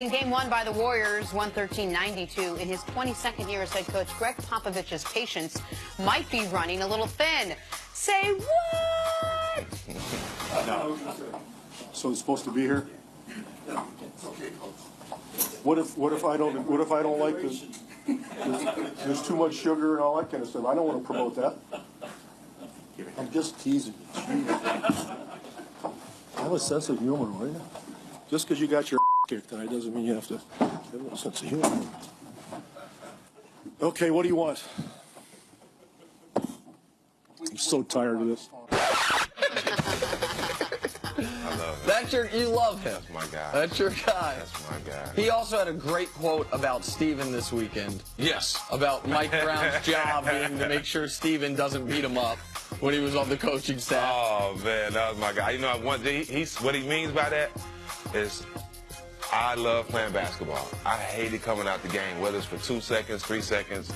In game one by the Warriors, 113-92. In his 22nd year as head coach, Gregg Popovich's patience might be running a little thin. Say what? So it's supposed to be here? What if I don't like this? There's too much sugar and all that kind of stuff. I don't want to promote that. I'm just teasing you. Have a sense of humor, will you? Just because you got your kicked tonight doesn't mean you have to have a sense of humor. Okay, what do you want? I'm so tired of this. You love him. That's my guy. That's your guy. That's my guy. He also had a great quote about Steven this weekend. Yes. About Mike Brown's job being to make sure Steven doesn't beat him up when he was on the coaching staff. Oh, man, that was my guy. You know, what he means by that is I love playing basketball. I hated coming out the game, whether it's for 2 seconds, 3 seconds,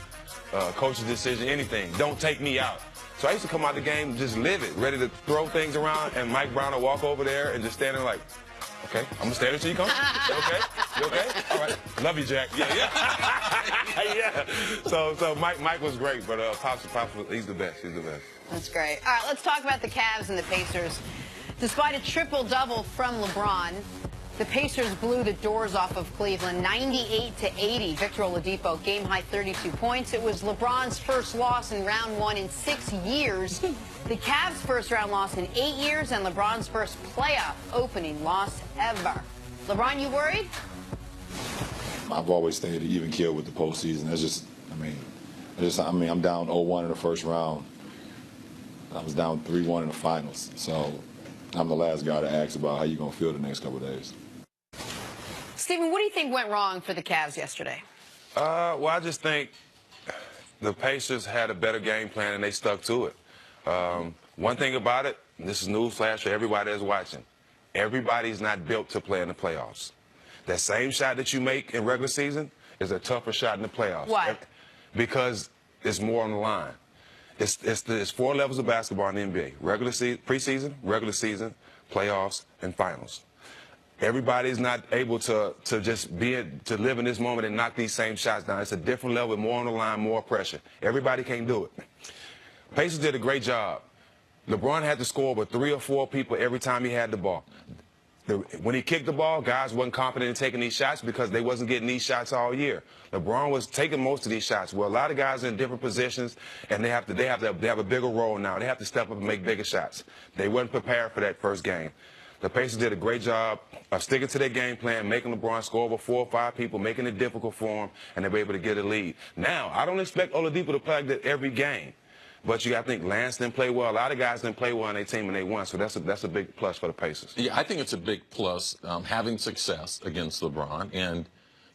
coach's decision, anything. Don't take me out. So I used to come out the game, just live it, ready to throw things around, and Mike Brown would walk over there and just stand there like, okay, I'm going to stand until you come. You okay? You okay? All right. Love you, Jack. Yeah, yeah. Yeah. So Mike was great, but Pops, he's the best. He's the best. That's great. All right, let's talk about the Cavs and the Pacers. Despite a triple-double from LeBron, the Pacers blew the doors off of Cleveland, 98-80. Victor Oladipo, game-high 32 points. It was LeBron's first loss in round one in 6 years. The Cavs' first-round loss in 8 years, and LeBron's first playoff opening loss ever. LeBron, you worried? I've always stayed even keel with the postseason. That's just, I'm down 0-1 in the first round. I was down 3-1 in the finals. So I'm the last guy to ask about how you're going to feel the next couple of days. Stephen, what do you think went wrong for the Cavs yesterday? Well, I just think the Pacers had a better game plan and they stuck to it. One thing about it, and this is newsflash for everybody that's watching, everybody's not built to play in the playoffs. That same shot that you make in regular season is a tougher shot in the playoffs. Why? Because it's more on the line. It's 4 levels of basketball in the NBA: regular season, preseason, regular season, playoffs, and finals. Everybody's not able to live in this moment and knock these same shots down. It's a different level, more on the line, more pressure. Everybody can't do it. Pacers did a great job. LeBron had to score with 3 or 4 people every time he had the ball. When he kicked the ball, guys wasn't confident in taking these shots because they wasn't getting these shots all year. LeBron was taking most of these shots. Well, a lot of guys are in different positions, and they have a bigger role now. They have to step up and make bigger shots. They weren't prepared for that first game. The Pacers did a great job of sticking to their game plan, making LeBron score over 4 or 5 people, making it difficult for him, and they were able to get a lead. Now, I don't expect Oladipo to play like that every game. But you got to think Lance didn't play well. A lot of guys didn't play well on their team, and they won. So that's a big plus for the Pacers. Yeah, I think it's a big plus having success against LeBron. And,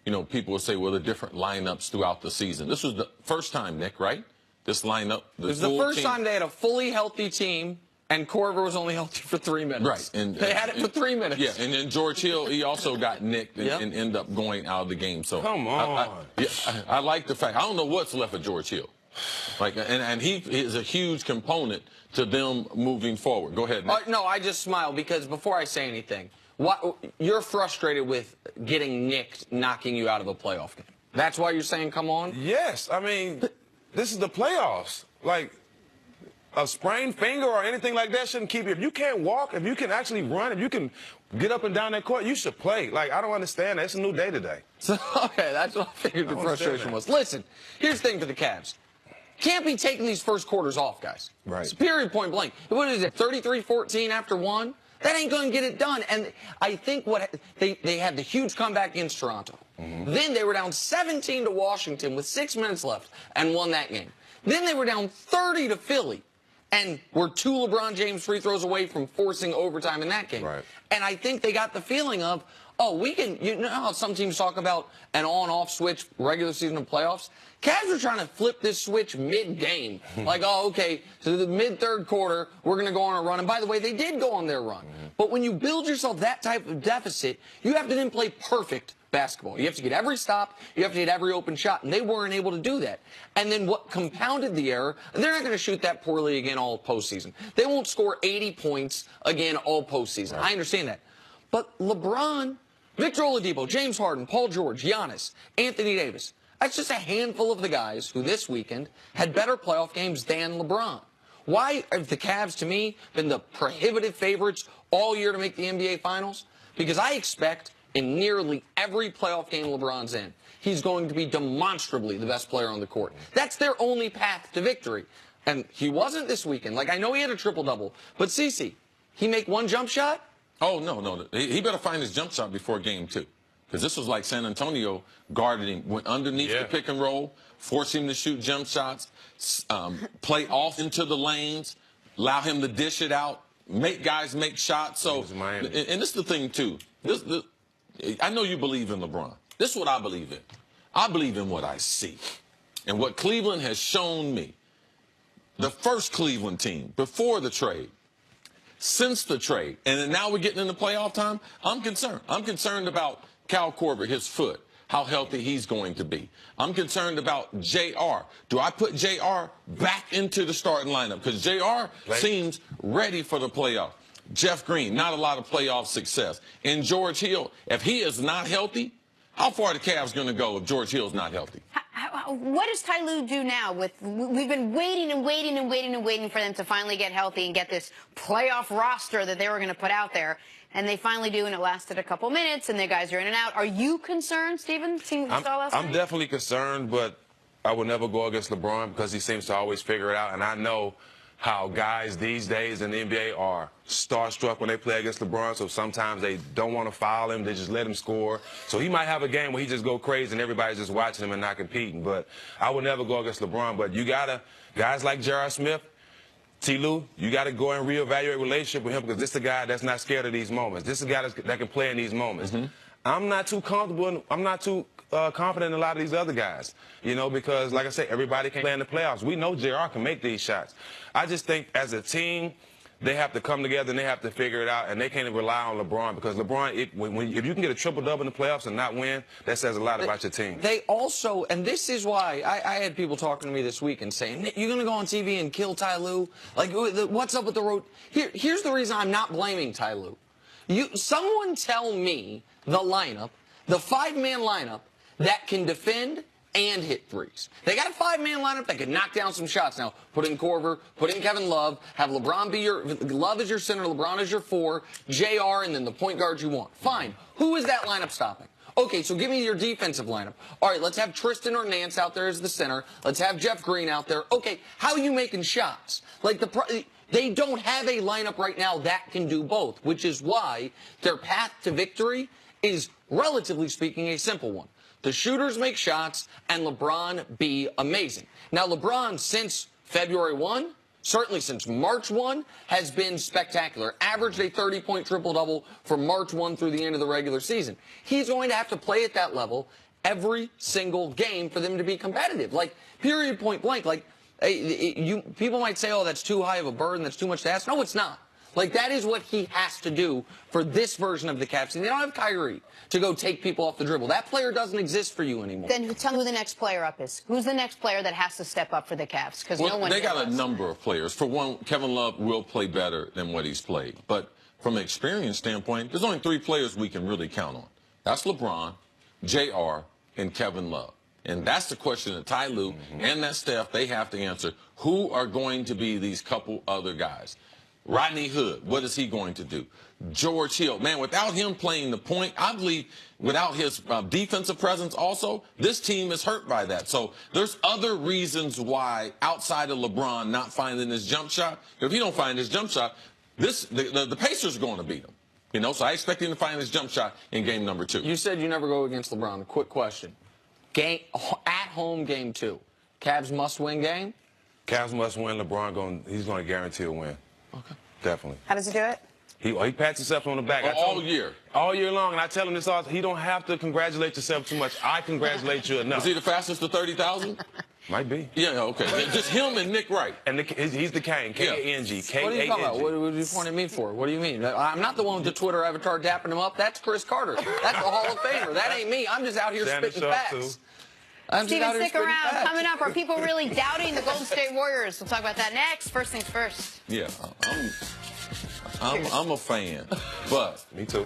you know, people will say, well, the different lineups throughout the season. This was the first time, Nick, right? This lineup. This is the first time they had a fully healthy team, and Korver was only healthy for 3 minutes. Right. And they had it for 3 minutes. Yeah, and then George Hill, he also got nicked and ended up going out of the game. So come on. I like the fact. I don't know what's left of George Hill. And he is a huge component to them moving forward. Go ahead, Nick. No, I just smile because before I say anything, you're frustrated with getting nicked, knocking you out of a playoff game. That's why you're saying come on? Yes. I mean, this is the playoffs. Like, a sprained finger or anything like that shouldn't keep you. If you can't walk, if you can actually run, if you can get up and down that court, you should play. Like, I don't understand that. It's a new day today. So, okay, that's what I figured the frustration was. Listen, here's the thing for the Cavs. Can't be taking these first quarters off, guys. Right. It's period, point blank. What is it, 33-14 after 1? That ain't going to get it done. And I think they had the huge comeback against Toronto. Then they were down 17 to Washington with 6 minutes left and won that game. Then they were down 30 to Philly and were 2 LeBron James free throws away from forcing overtime in that game. Right. And I think they got the feeling of, oh, we can, you know how some teams talk about an on-off switch, regular season and playoffs? Cavs are trying to flip this switch mid-game. Like, oh, okay, so the mid-third quarter, we're going to go on a run. And by the way, they did go on their run. But when you build yourself that type of deficit, you have to then play perfect basketball. You have to get every stop. You have to get every open shot. And they weren't able to do that. And then what compounded the error, they're not going to shoot that poorly again all postseason. They won't score 80 points again all postseason. I understand that. But LeBron Victor Oladipo, James Harden, Paul George, Giannis, Anthony Davis. That's just a handful of the guys who this weekend had better playoff games than LeBron. Why have the Cavs, to me, been the prohibitive favorites all year to make the NBA Finals? Because I expect in nearly every playoff game LeBron's in, he's going to be demonstrably the best player on the court. That's their only path to victory. And he wasn't this weekend. Like, I know he had a triple-double, but Cece, he make one jump shot? Oh, no. He better find his jump shot before game 2. Because this was like San Antonio guarded him, went underneath the pick and roll, forced him to shoot jump shots, play off into the lanes, allow him to dish it out, make guys make shots. So, and this is the thing, too. I know you believe in LeBron. This is what I believe in. I believe in what I see. And what Cleveland has shown me, the first Cleveland team, before the trade, since the trade, and then now we're getting into playoff time, I'm concerned. I'm concerned about Cal Corbett, his foot, how healthy he's going to be. I'm concerned about JR. Do I put JR back into the starting lineup? Because JR seems ready for the playoff. Jeff Green, not a lot of playoff success. And George Hill, if he is not healthy, how far are the Cavs going to go if George Hill's not healthy? What does Ty Lue do now? We've been waiting and waiting and waiting and waiting for them to finally get healthy and get this playoff roster that they were going to put out there. And they finally do, and it lasted a couple minutes, and the guys are in and out. Are you concerned, Stephen, seeing what you saw last night? I'm definitely concerned, but I would never go against LeBron because he seems to always figure it out. And I know how guys these days in the NBA are starstruck when they play against LeBron, so sometimes they don't want to foul him. They just let him score. So he might have a game where he just go crazy and everybody's just watching him and not competing. But I would never go against LeBron. But you got to, guys like J.R. Smith, T. Lue, you got to go and reevaluate relationship with him because this is a guy that's not scared of these moments. This is a guy that can play in these moments. I'm not too comfortable. I'm not too confident in a lot of these other guys, you know, because, like I said, everybody can play in the playoffs. We know JR can make these shots. I just think as a team, they have to come together and they have to figure it out, and they can't rely on LeBron because LeBron, if you can get a triple-double in the playoffs and not win, that says a lot about your team. They also, and this is why I had people talking to me this week and saying, Nick, you're going to go on TV and kill Ty Lue? Like, what's up with the road? Here's the reason I'm not blaming Ty Lue. Someone tell me the lineup, the 5-man lineup, that can defend and hit threes. They got a 5-man lineup that can knock down some shots. Now, put in Korver, put in Kevin Love, have LeBron be Love as your center, LeBron as your 4, JR, and then the point guard you want. Fine. Who is that lineup stopping? Okay, so give me your defensive lineup. All right, let's have Tristan or Nance out there as the center. Let's have Jeff Green out there. Okay, how are you making shots? Like, they don't have a lineup right now that can do both, which is why their path to victory is, relatively speaking, a simple one. The shooters make shots, and LeBron be amazing. Now, LeBron, since February 1, certainly since March 1, has been spectacular. Averaged a 30-point triple-double from March 1 through the end of the regular season. He's going to have to play at that level every single game for them to be competitive. Like, period, point blank. Like, people might say, oh, that's too high of a burden, that's too much to ask. No, it's not. Like, that is what he has to do for this version of the Cavs. And they don't have Kyrie to go take people off the dribble. That player doesn't exist for you anymore. Then tell me who the next player up is. Who's the next player that has to step up for the Cavs? Because no one. They got a number of players. For one, Kevin Love will play better than what he's played. But from an experience standpoint, there's only 3 players we can really count on. That's LeBron, JR, and Kevin Love. And that's the question that Ty Lue and that staff, they have to answer. Who are going to be these couple other guys? Rodney Hood, what is he going to do? George Hill, man, without him playing the point, I believe without his defensive presence also, this team is hurt by that. So there's other reasons why outside of LeBron not finding his jump shot. If he don't find his jump shot, the Pacers are going to beat him. You know, so I expect him to find his jump shot in game number 2. You said you never go against LeBron. A quick question. At home game 2. Cavs must-win game? Cavs must win. He's going to guarantee a win. Okay. Definitely. How does he do it? He pats himself on the back. All year. All year long. And I tell him this all. He don't have to congratulate yourself too much. I congratulate you enough. Is he the fastest to 30,000? Might be. Yeah, okay. Just him and Nick Wright. And he's the Kane. K-A-N-G. K-A-N-G. What are you talking about? What are you pointing at me for? What do you mean? I'm not the one with the Twitter avatar dapping him up. That's Chris Carter. That's the Hall of Famer. That ain't me. I'm just out here spitting facts. Stephen, stick around. Coming up, are people really doubting the Golden State Warriors? We'll talk about that next. First things first. Yeah, I'm a fan, but me too.